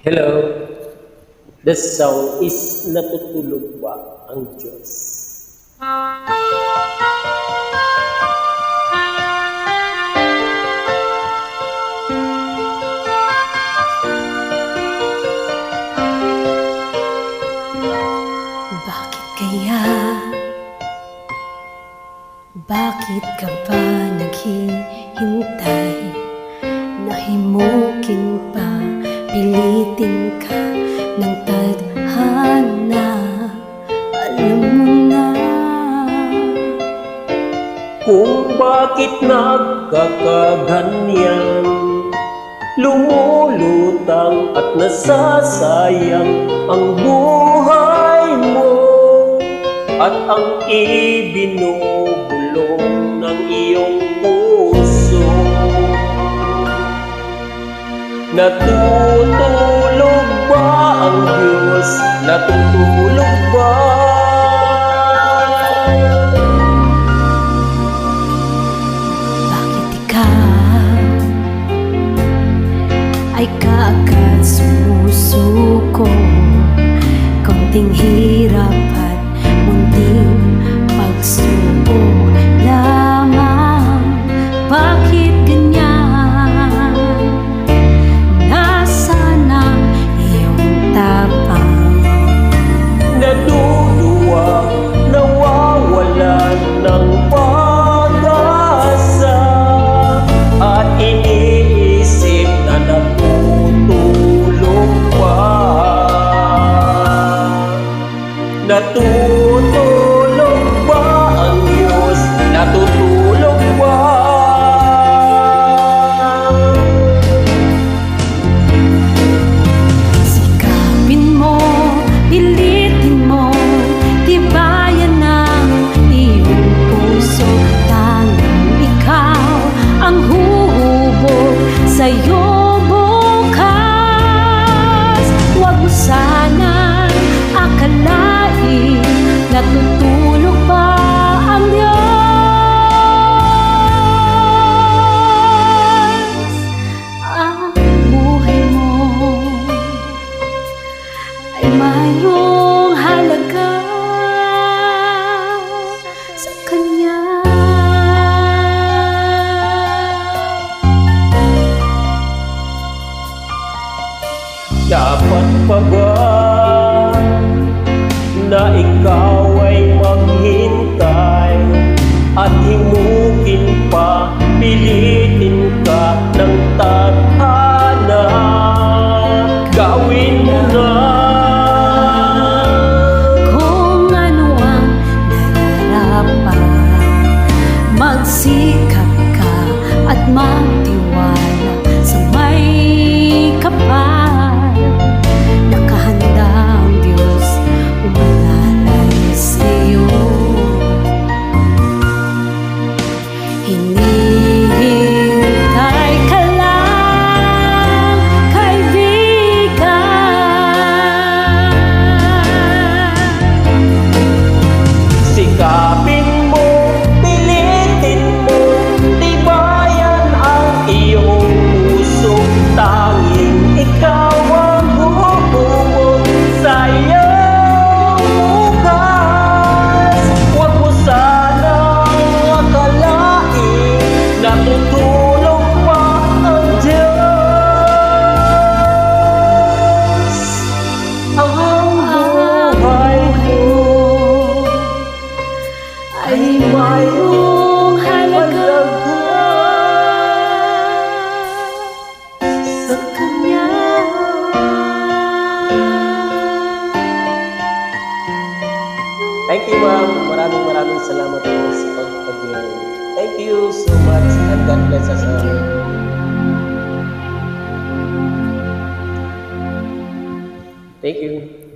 Hello, the song is Natutulog Ba ang Diyos? Bakit kaya? Bakit ka ba naghihintay? Nahimukin pa, pilitin ka ng tadhana. Alam mo na Kung bakit nagkakaganyan, lumulutang at nasasayang ang buhay mo at ang ibinubulong ng iyong puso. Natutulog ba ang Diyos? Natutulog ba? bakit ikaw ay kaagad sumusuko? Konting hirap at munting pagsubok lamang. Bakit ganyan? Nasaan ang iyong tapang? Naduduwag, nawawalan ng pag-asa at iniisip na natutulog pa. Natutulog ba ang Diyos? Natutulog ba? Sikapin mo, pilitin mo, tibayan ang iyong puso. Tanging ikaw ang huhubog sa'yo bukas. Huwag mo sanang akalain natutulog pa ang Diyos. Ang buhay mo ay mayroong halaga sa Kanya. Dapat pa ba na ikaw ay maghintay at himukin pa, pilitin ka ng tadhana? Gawin mo na Kung ano ang nararapat, magsikap ka at magtiwala sa may kapal. Nakahanda ang Diyos umalalay sa'yo. Hinihintay ka lang, kaibigan. sikapin mo, pilitin mo, tibayan ang iyong puso. Tanging ikaw ang huhubog sa iyong bukas. Huwag mo sanang akalain natutulog pa ang Diyos. Ang buhay mo Ay mayroong halaga sa Kanya. Thank you, ma'am. Maraming salamat po sa pagpag-join. Thank you so much and God bless us all. Thank you.